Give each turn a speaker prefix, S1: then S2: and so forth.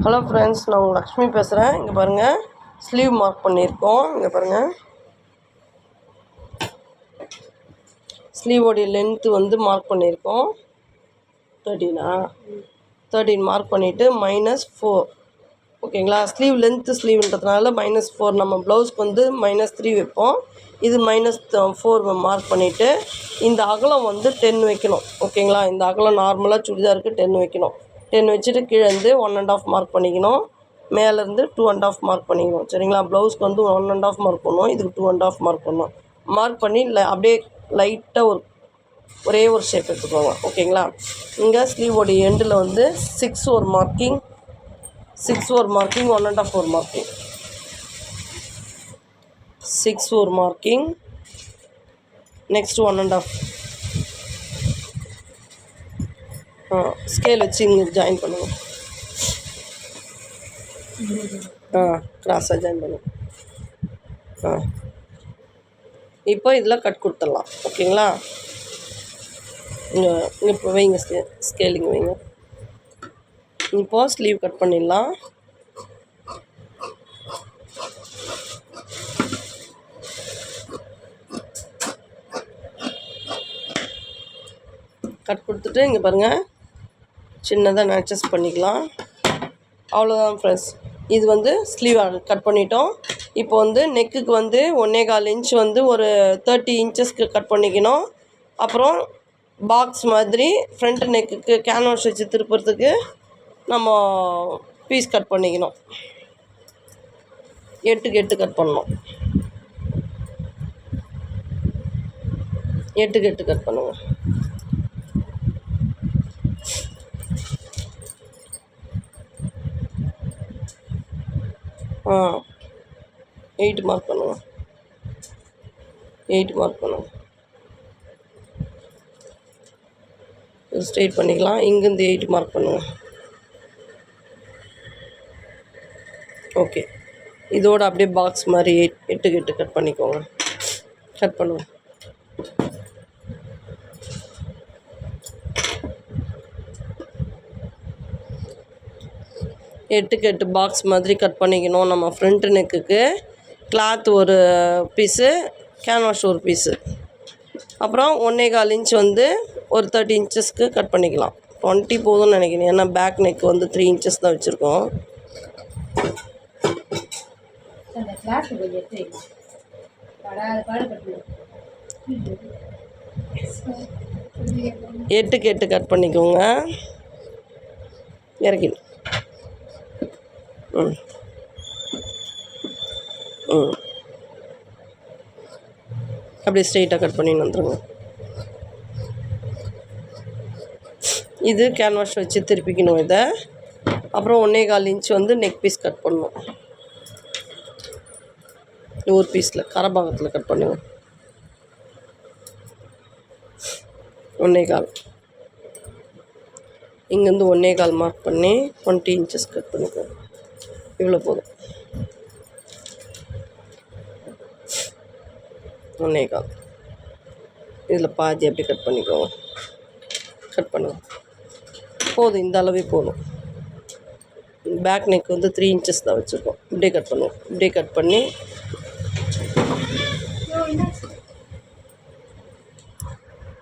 S1: Hello friends, நான் உங்கள் லக்ஷ்மி பேசுகிறேன். இங்கே பாருங்கள், ஸ்லீவ் மார்க் பண்ணியிருக்கோம். இங்கே பாருங்கள், ஸ்லீவோடைய லென்த்து வந்து மார்க் பண்ணியிருக்கோம். 13 மார்க் பண்ணிவிட்டு -4, ஓகேங்களா. ஸ்லீவ் லென்த்து ஸ்லீவ்ன்றதுனால -4, நம்ம ப்ளவுஸ்க்கு வந்து -3 வைப்போம். இது -4 மார்க் பண்ணிவிட்டு இந்த அகலம் வந்து 10 வைக்கணும், ஓகேங்களா. இந்த அகலம் நார்மலாக சுடிதாருக்கு 10 வைக்கணும். 10 வச்சுட்டு கீழே இருந்து 1.5 மார்க் பண்ணிக்கணும். மேலேருந்து 2.5 மார்க் பண்ணிக்கணும், சரிங்களா. ப்ளவுஸ்க்கு வந்து 1.5 மார்க் பண்ணணும், இதுக்கு 2.5 மார்க் பண்ணணும். மார்க் பண்ணி அப்படியே லைட்டாக ஒரே ஒரு ஷேப் எடுத்துக்கோங்க, ஓகேங்களா. இங்கே ஸ்லீவோடைய எண்டில் வந்து 6 ஒரு மார்க்கிங், 1.5 ஒரு மார்க்கிங், 6 ஒரு மார்க்கிங், நெக்ஸ்ட் 1.5. ஸ்கேல் வச்சு இங்கே ஜாயின் பண்ணுங்கள். கிராஸாக ஜாயின் பண்ணுங்கள். இப்போ இதில் கட் கொடுத்துடலாம், ஓகேங்களா. இங்கே இப்போ வைங்க, ஸ்கேலிங் வைங்க. இப்போது ஸ்லீவ் கட் பண்ணிடலாம். கட் கொடுத்துட்டு இங்கே பாருங்கள், சின்னதாக அட்ஜஸ்ட் பண்ணிக்கலாம். அவ்வளோதான் ஃப்ரெண்ட்ஸ். இது வந்து ஸ்லீவ் கட் பண்ணிட்டோம். இப்போ வந்து நெக்குக்கு வந்து 1.25 இன்ச் வந்து ஒரு 30 இன்ச்சஸ்க்கு கட் பண்ணிக்கணும். அப்புறம் பாக்ஸ் மாதிரி ஃப்ரண்ட் நெக்குக்கு கேன்வாஸ் வச்சு திருப்புறதுக்கு நம்ம பீஸ் கட் பண்ணிக்கணும். 8க்கு 8 கட் பண்ணணும். 8க்கு 8 கட் பண்ணுங்கள். ஆ 8 மார்க் பண்ணுங்கள். 8 மார்க் பண்ணுங்கள். ஸ்ட்ரெயிட் பண்ணிக்கலாம். இங்கேருந்து 8 மார்க் பண்ணுங்கள். ஓகே, இதோட அப்படியே பாக்ஸ் மாதிரி 8க்கு 8 கட் பண்ணிக்கோங்க. கட் பண்ணுங்கள். எட்டுக்கு 8 பாக்ஸ் மாதிரி கட் பண்ணிக்கணும். நம்ம ஃப்ரண்ட் நெக்குக்கு கிளாத் ஒரு பீஸு, கேன்வாஷ் ஒரு பீஸு, அப்புறம் 1.25 இன்ச் வந்து ஒரு 30 இன்ச்சஸ்க்கு கட் பண்ணிக்கலாம். 20 போதும்னு நினைக்கிறேன், ஏன்னா பேக் நெக் வந்து 3 இன்ச்சஸ் தான் வச்சுருக்கோம். எட்டுக்கு 8 கட் பண்ணிக்கோங்க. இறக்கி அப்படியே ஸ்ட்ரெயிட்டாக கட் பண்ணி வந்துடுங்க. இது கேன்வாஷ் வச்சு திருப்பிக்கணும் இதை. அப்புறம் 1.25 இன்ச் வந்து நெக் பீஸ் கட் பண்ணணும். ஒரு பீஸில் கரபாகத்தில் கட் பண்ணுங்கள். 1.25, இங்கேருந்து 1.25 மார்க் பண்ணி 20 இன்ச்சஸ் கட் பண்ணிக்கோங்க. இவ்வளோ போதும். 1.25 இதில் பாதி அப்படி கட் பண்ணிக்கோங்க. கட் பண்ணுங்கள். போதும், இந்த அளவே போதும். பேக் நெக் வந்து 3 இன்ச்சஸ் தான் வச்சுருக்கோம். இப்படியே கட் பண்ணுவோம். இப்படியே கட் பண்ணி